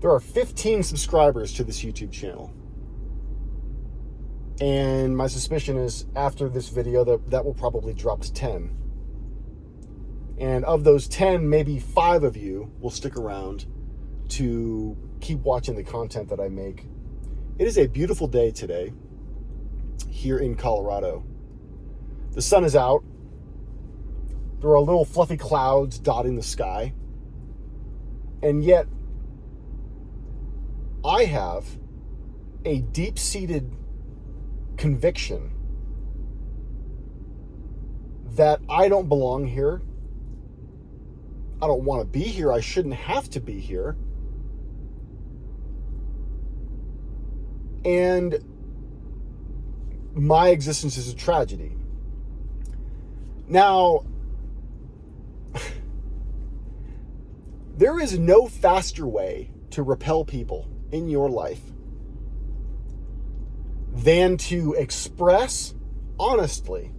There are 15 subscribers to this YouTube channel. And my suspicion is after this video that will probably drop to 10. And of those 10, maybe 5 of you will stick around to keep watching the content that I make. It is a beautiful day today here in Colorado. The sun is out. There are little fluffy clouds dotting the sky. And yet, I have a deep-seated conviction that I don't belong here. I don't want to be here. I shouldn't have to be here. And my existence is a tragedy. Now, there is no faster way to repel people in your life than to express honestly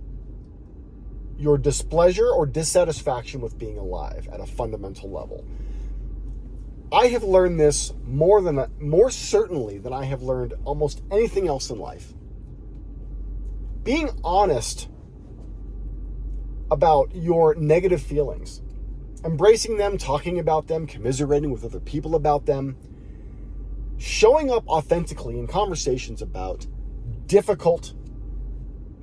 your displeasure or dissatisfaction with being alive at a fundamental level. I have learned this more certainly than I have learned almost anything else in life. Being honest about your negative feelings, embracing them, talking about them, commiserating with other people about them, showing up authentically in conversations about difficult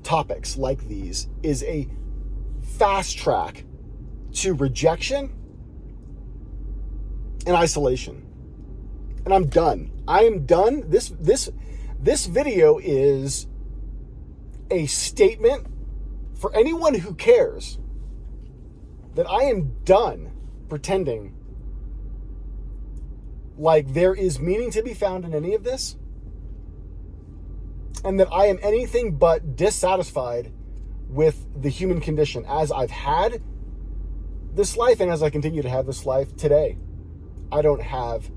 topics like these is a fast track to rejection and isolation. And I'm done. I am done. This video is a statement for anyone who cares that I am done pretending like there is meaning to be found in any of this, and that I am anything but dissatisfied with the human condition as I've had this life and as I continue to have this life today. I don't have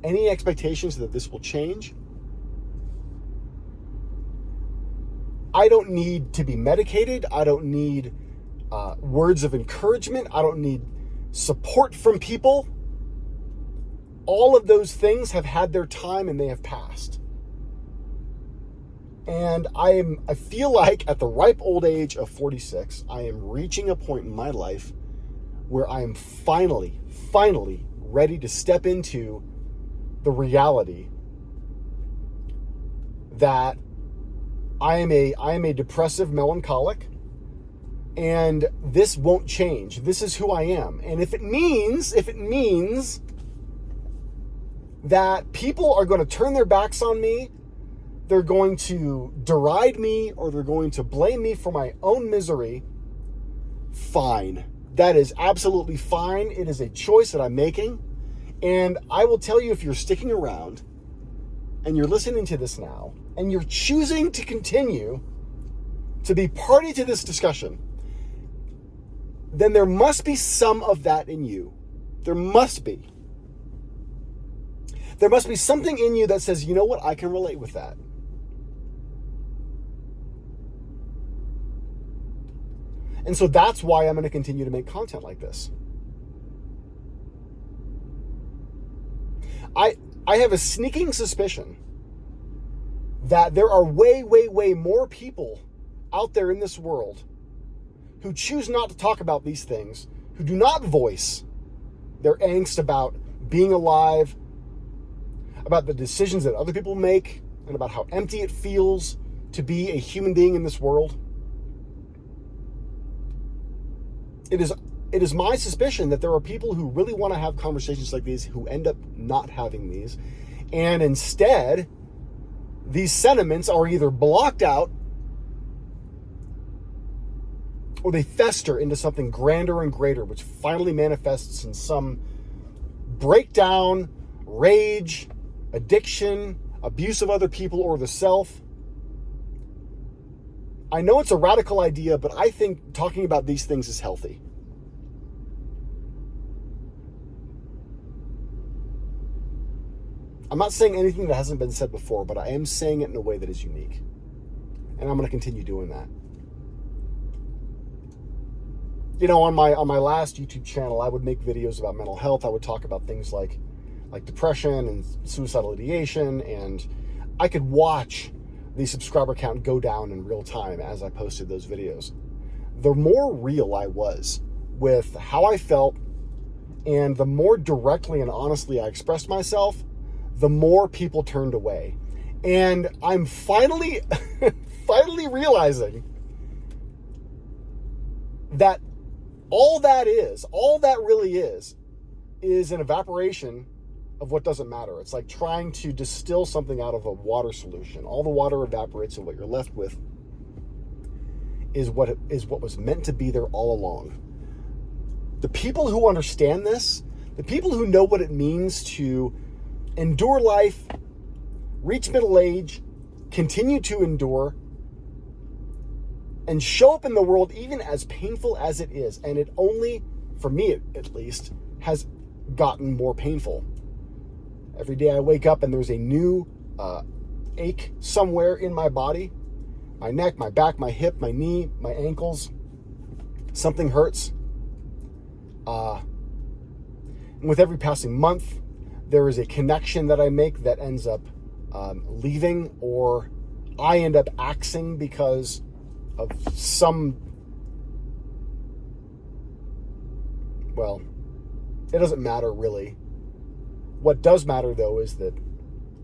any expectations that this will change. I don't need to be medicated. I don't need words of encouragement. I don't need support from people. All of those things have had their time and they have passed. And I feel like at the ripe old age of 46, I am reaching a point in my life where I am finally ready to step into the reality that I am a depressive melancholic, and this won't change. This is who I am. And if it means that people are going to turn their backs on me, they're going to deride me, or they're going to blame me for my own misery, fine. That is absolutely fine. It is a choice that I'm making. And I will tell you, if you're sticking around and you're listening to this now, and you're choosing to continue to be party to this discussion, then there must be some of that in you. There must be. There must be something in you that says, you know what, I can relate with that. And so that's why I'm going to continue to make content like this. I have a sneaking suspicion that there are way more people out there in this world who choose not to talk about these things, who do not voice their angst about being alive, about the decisions that other people make, and about how empty it feels to be a human being in this world. It is my suspicion that there are people who really want to have conversations like these who end up not having these. And instead, these sentiments are either blocked out or they fester into something grander and greater, which finally manifests in some breakdown, rage, addiction, abuse of other people or the self. I know it's a radical idea, but I think talking about these things is healthy. I'm not saying anything that hasn't been said before, but I am saying it in a way that is unique. And I'm going to continue doing that. You know, on my last YouTube channel, I would make videos about mental health. I would talk about things like like depression and suicidal ideation, and I could watch the subscriber count go down in real time as I posted those videos. The more real I was with how I felt, and the more directly and honestly I expressed myself, the more people turned away. And I'm finally realizing that all that really is an evaporation of what doesn't matter. It's like trying to distill something out of a water solution. All the water evaporates, and what you're left with is what was meant to be there all along. The people who understand this, the people who know what it means to endure life, reach middle age, continue to endure, and show up in the world even as painful as it is, and it only, for me at least, has gotten more painful. Every day I wake up and there's a new ache somewhere in my body. My neck, my back, my hip, my knee, my ankles. Something hurts. And with every passing month, there is a connection that I make that ends up leaving, or I end up axing because of some, well, it doesn't matter really. What does matter though is that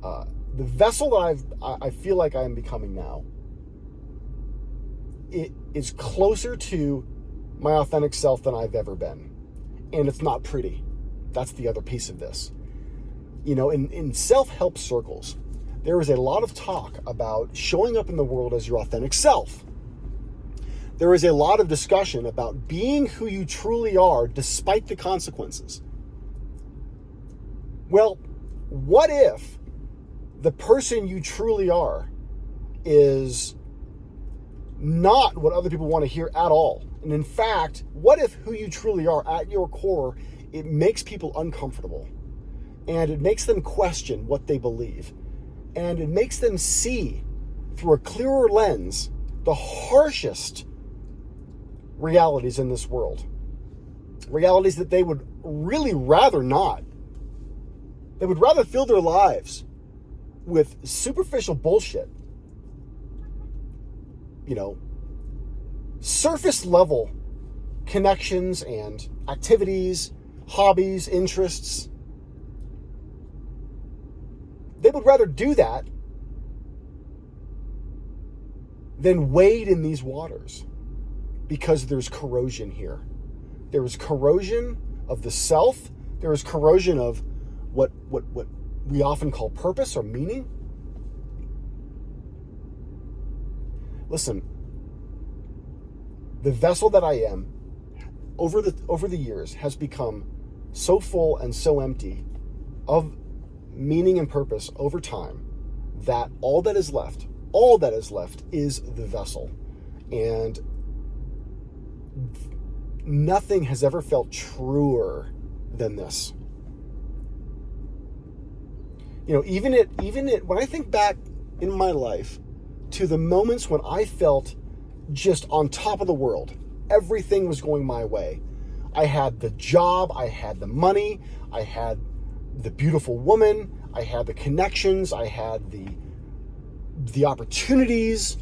the vessel that I feel like I am becoming now, it is closer to my authentic self than I've ever been. And it's not pretty. That's the other piece of this. You know, in self-help circles, there is a lot of talk about showing up in the world as your authentic self. There is a lot of discussion about being who you truly are despite the consequences. Well, what if the person you truly are is not what other people want to hear at all? And in fact, what if who you truly are at your core, it makes people uncomfortable, and it makes them question what they believe, and it makes them see through a clearer lens the harshest realities in this world, realities that they would really rather not. They would rather fill their lives with superficial bullshit, you know, surface level connections and activities, hobbies, interests. They would rather do that than wade in these waters, because there's corrosion here. There is corrosion of the self. There is corrosion of what we often call purpose or meaning. Listen, the vessel that I am over the years has become so full and so empty of meaning and purpose over time that all that is left is the vessel. And nothing has ever felt truer than this. You know, even when I think back in my life to the moments when I felt just on top of the world, everything was going my way. I had the job, I had the money, I had the beautiful woman, I had the connections, I had the opportunities.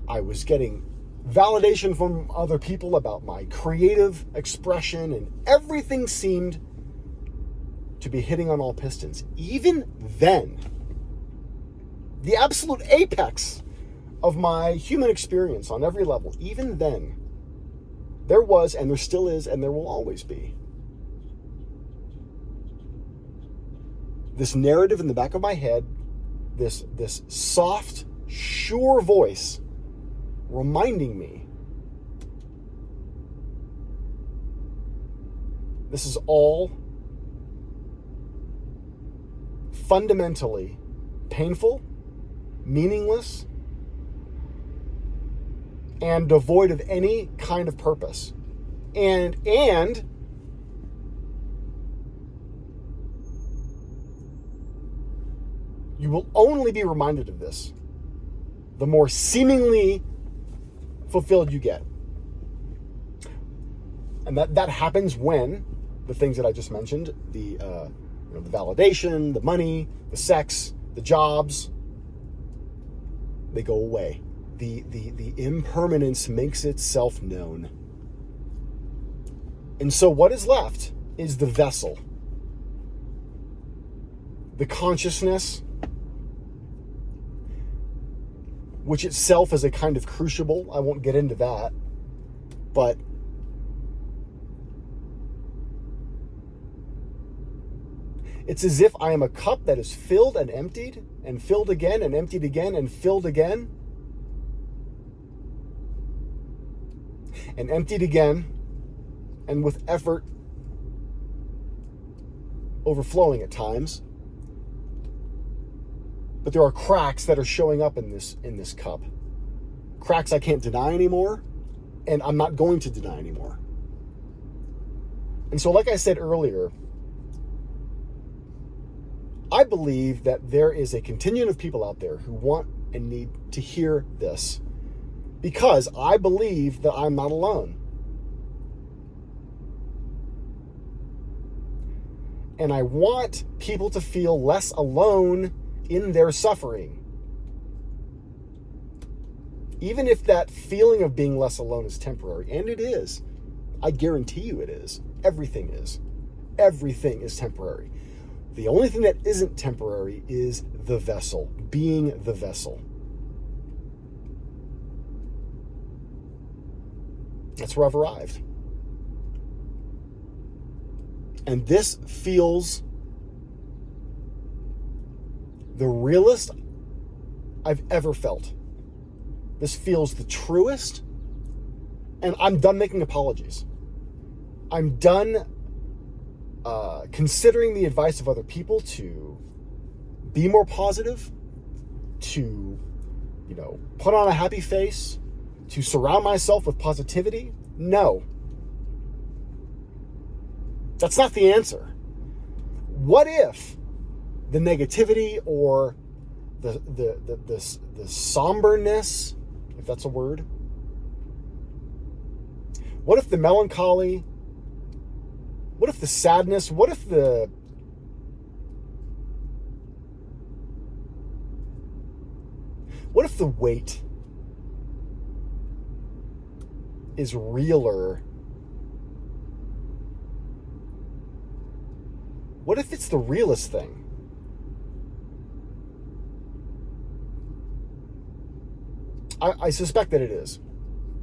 I was getting validation from other people about my creative expression, and everything seemed to be hitting on all pistons. Even then, the absolute apex of my human experience on every level, even then, there was, and there still is, and there will always be this narrative in the back of my head, this soft, sure voice reminding me this is all fundamentally painful, meaningless, and devoid of any kind of purpose. And you will only be reminded of this the more seemingly fulfilled you get. And that happens when the things that I just mentioned, the the validation, the money, the sex, the jobs, they go away. The impermanence makes itself known. And so what is left is the vessel, the consciousness, which itself is a kind of crucible. I won't get into that, but it's as if I am a cup that is filled and emptied, and filled again, and emptied again, and filled again, and emptied again, and with effort overflowing at times. But there are cracks that are showing up in this cup. Cracks I can't deny anymore, and I'm not going to deny anymore. And so, like I said earlier, I believe that there is a contingent of people out there who want and need to hear this, because I believe that I'm not alone. And I want people to feel less alone in their suffering. Even if that feeling of being less alone is temporary, and it is. I guarantee you it is. Everything is. Everything is temporary. The only thing that isn't temporary is the vessel, being the vessel. That's where I've arrived. And this feels the realest I've ever felt. This feels the truest, and I'm done making apologies. I'm done considering the advice of other people to be more positive, to, put on a happy face, to surround myself with positivity. No. That's not the answer. What if the negativity or the somberness, if that's a word, what if the melancholy, what if the sadness, what if the weight is realer? What if it's the realest thing? I suspect that it is.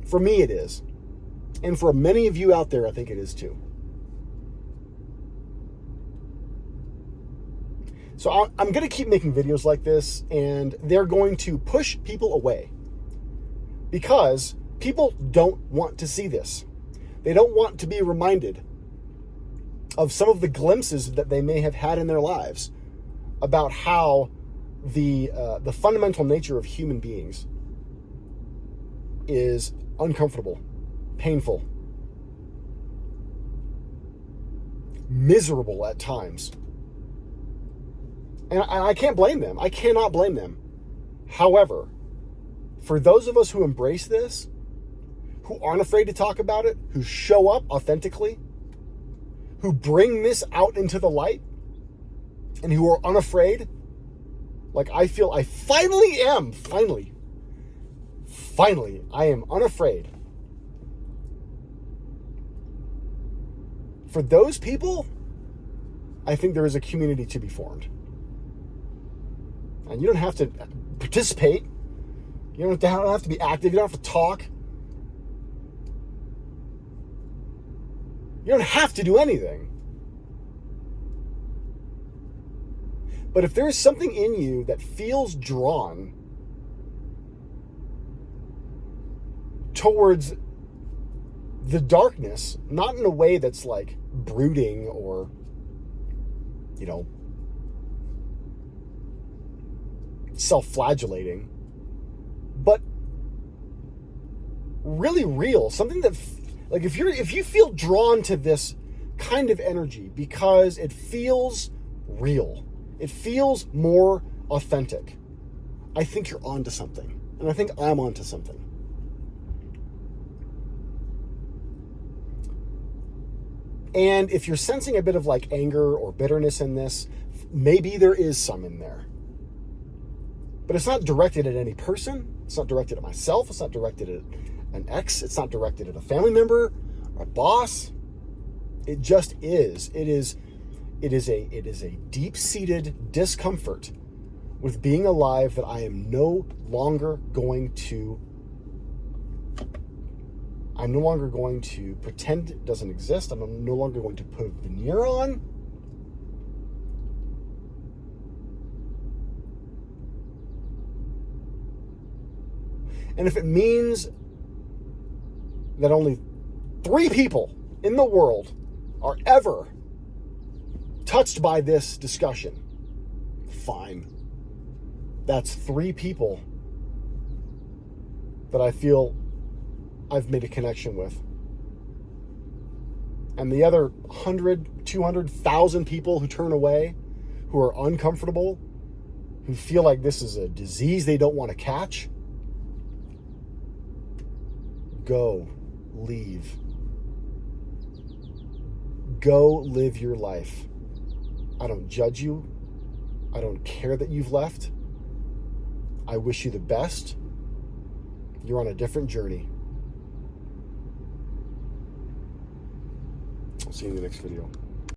For me, it is. And for many of you out there, I think it is too. So I'm going to keep making videos like this, and they're going to push people away because people don't want to see this. They don't want to be reminded of some of the glimpses that they may have had in their lives about how the fundamental nature of human beings is uncomfortable, painful, miserable at times. And I can't blame them. I cannot blame them. However, for those of us who embrace this, who aren't afraid to talk about it, who show up authentically, who bring this out into the light, and who are unafraid, like I feel I finally am, finally, I am unafraid. For those people, I think there is a community to be formed. And you don't have to participate. You don't have to be active. You don't have to talk. You don't have to do anything. But if there is something in you that feels drawn towards the darkness, not in a way that's like brooding or, self-flagellating, but really real, something that, like, if you feel drawn to this kind of energy because it feels real, it feels more authentic, I think you're onto something, and I think I'm onto something. And if you're sensing a bit of like anger or bitterness in this, maybe there is some in there. But it's not directed at any person. It's not directed at myself. It's not directed at an ex. It's not directed at a family member or a boss. It just is. It is a deep-seated discomfort with being alive that I am no longer going to pretend it doesn't exist. I'm no longer going to put a veneer on. And if it means that only 3 people in the world are ever touched by this discussion, fine. That's 3 people that I feel I've made a connection with. And the other 100, 200,000 people who turn away, who are uncomfortable, who feel like this is a disease they don't want to catch, go, leave. Go live your life. I don't judge you. I don't care that you've left. I wish you the best. You're on a different journey. I'll see you in the next video.